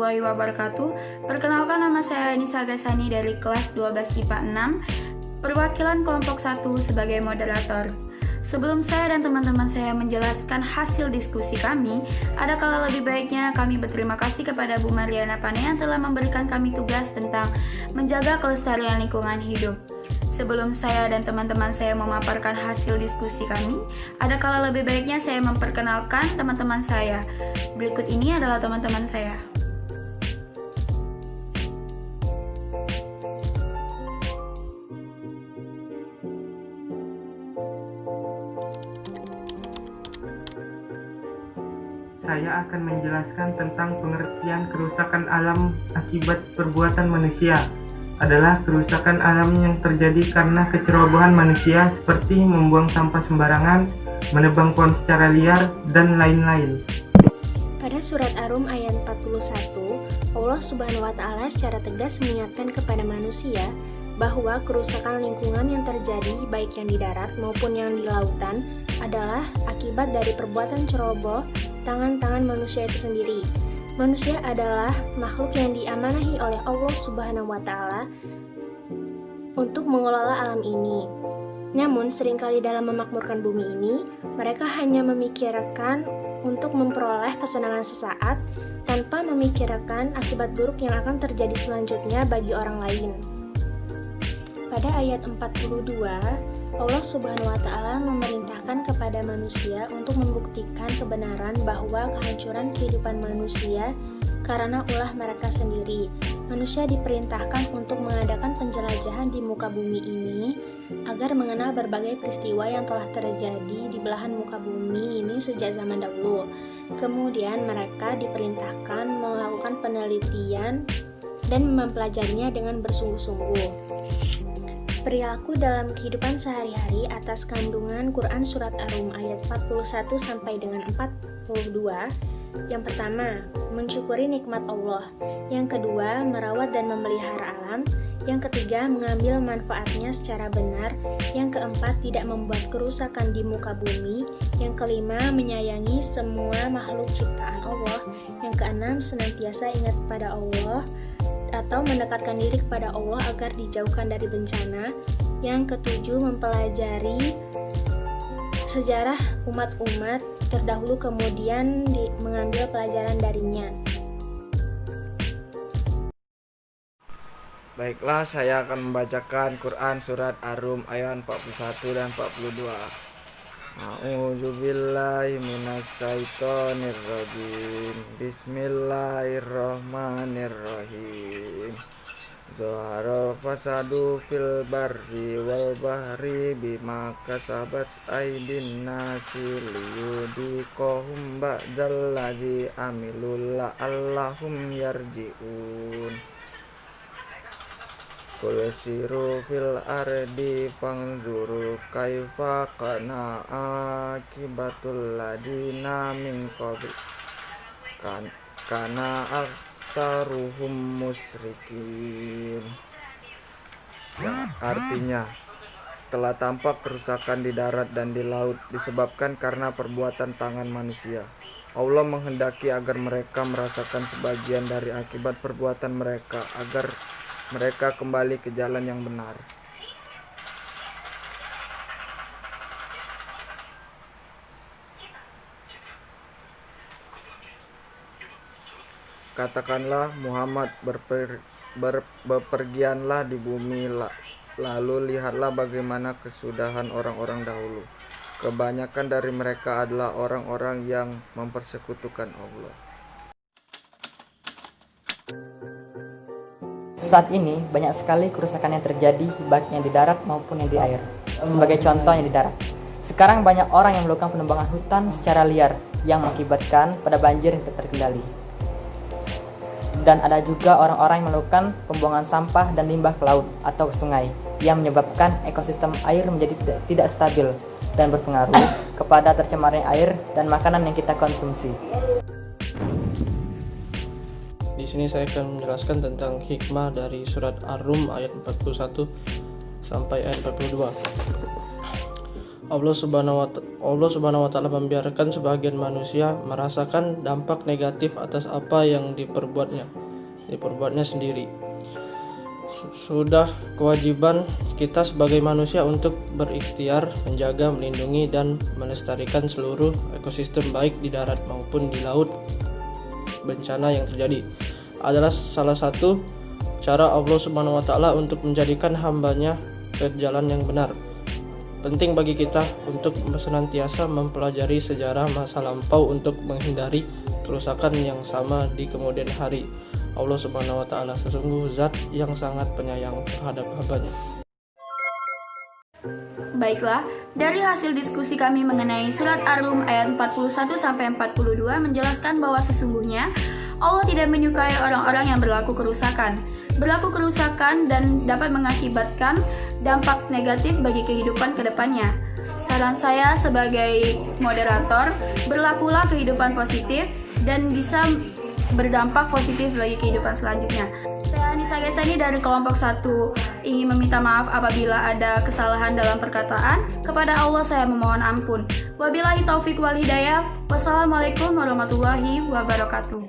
warahmatullahi wabarakatuh. Perkenalkan, nama saya Nisa Gasani dari kelas 12 IPA 6, perwakilan kelompok 1 sebagai moderator. Sebelum saya dan teman-teman saya menjelaskan hasil diskusi kami, ada kala lebih baiknya kami berterima kasih kepada Bu Mariana Pane yang telah memberikan kami tugas tentang menjaga kelestarian lingkungan hidup. Sebelum saya dan teman-teman saya memaparkan hasil diskusi kami, ada kala lebih baiknya saya memperkenalkan teman-teman saya. Berikut ini adalah teman-teman saya. Saya akan menjelaskan tentang pengertian kerusakan alam akibat perbuatan manusia. Adalah kerusakan alam yang terjadi karena kecerobohan manusia seperti membuang sampah sembarangan, menebang pohon secara liar, dan lain-lain. Pada surat Ar-Rum ayat 41, Allah Subhanahu wa Ta'ala secara tegas mengingatkan kepada manusia bahwa kerusakan lingkungan yang terjadi baik yang di darat maupun yang di lautan adalah akibat dari perbuatan ceroboh tangan-tangan manusia itu sendiri. Manusia adalah makhluk yang diamanahi oleh Allah Subhanahu wa Ta'ala untuk mengelola alam ini. Namun, seringkali dalam memakmurkan bumi ini, mereka hanya memikirkan untuk memperoleh kesenangan sesaat tanpa memikirkan akibat buruk yang akan terjadi selanjutnya bagi orang lain. Pada ayat 42, Allah Subhanahu wa Ta'ala memerintahkan kepada manusia untuk membuktikan kebenaran bahwa kehancuran kehidupan manusia karena ulah mereka sendiri. Manusia diperintahkan untuk mengadakan penjelajahan di muka bumi ini agar mengenal berbagai peristiwa yang telah terjadi di belahan muka bumi ini sejak zaman dahulu. Kemudian mereka diperintahkan melakukan penelitian dan mempelajarinya dengan bersungguh-sungguh. Perilaku dalam kehidupan sehari-hari atas kandungan Quran Surat Ar-Rum ayat 41 sampai dengan 42. Yang pertama, mensyukuri nikmat Allah. Yang kedua, merawat dan memelihara alam. Yang ketiga, mengambil manfaatnya secara benar. Yang keempat, tidak membuat kerusakan di muka bumi. Yang kelima, menyayangi semua makhluk ciptaan Allah. Yang keenam, senantiasa ingat pada Allah atau mendekatkan diri kepada Allah agar dijauhkan dari bencana. Yang ketujuh, mempelajari sejarah umat-umat terdahulu kemudian mengambil pelajaran darinya. Baiklah, saya akan membacakan Quran Surat Ar-Rum ayat 41 dan 42. A'udzubillahi minasyaitonirrajim. Bismillahirrahmanirrahim. Zaharal fasadu fil barri wal bahri bima kasabat aydin nasi liyudhiqahum ba'dal ladzi amilu la'allahum yarji'un. Qul siru fil ardi fanzuru kaifa kana akibatul ladina min qabl kana aksaruhum musyrikin. Yang artinya, telah tampak kerusakan di darat dan di laut disebabkan karena perbuatan tangan manusia. Allah menghendaki agar mereka merasakan sebagian dari akibat perbuatan mereka, agar mereka kembali ke jalan yang benar. Katakanlah, Muhammad, bepergianlah di bumi, lalu lihatlah bagaimana kesudahan orang-orang dahulu. Kebanyakan dari mereka adalah orang-orang yang mempersekutukan Allah. Saat ini banyak sekali kerusakan yang terjadi baik yang di darat maupun yang di air. Sebagai contoh yang di darat, sekarang banyak orang yang melakukan penebangan hutan secara liar yang mengakibatkan pada banjir yang tidak terkendali. Dan ada juga orang-orang yang melakukan pembuangan sampah dan limbah ke laut atau ke sungai yang menyebabkan ekosistem air menjadi tidak stabil dan berpengaruh kepada tercemarnya air dan makanan yang kita konsumsi. Di sini saya akan menjelaskan tentang hikmah dari surat Ar-Rum ayat 41 sampai ayat 42. Allah Subhanahu wa taala membiarkan sebagian manusia merasakan dampak negatif atas apa yang diperbuatnya sendiri. Sudah kewajiban kita sebagai manusia untuk berikhtiar menjaga, melindungi dan melestarikan seluruh ekosistem baik di darat maupun di laut. Bencana yang terjadi adalah salah satu cara Allah Subhanahu wa taala untuk menjadikan hambanya ke jalan yang benar. Penting bagi kita untuk senantiasa mempelajari sejarah masa lampau untuk menghindari kerusakan yang sama di kemudian hari. Allah Subhanahu wa taala sesungguh zat yang sangat penyayang terhadap hambanya. Baiklah, dari hasil diskusi kami mengenai surat Ar-Rum ayat 41-42 menjelaskan bahwa sesungguhnya Allah tidak menyukai orang-orang yang berlaku kerusakan dan dapat mengakibatkan dampak negatif bagi kehidupan kedepannya. Saran saya sebagai moderator, berlakulah kehidupan positif dan bisa berdampak positif bagi kehidupan selanjutnya. Saya Anissa Gesani dari kelompok 1 ingin meminta maaf apabila ada kesalahan dalam perkataan. Kepada Allah saya memohon ampun. Wabillahi taufik wal hidayah. Wassalamualaikum warahmatullahi wabarakatuh.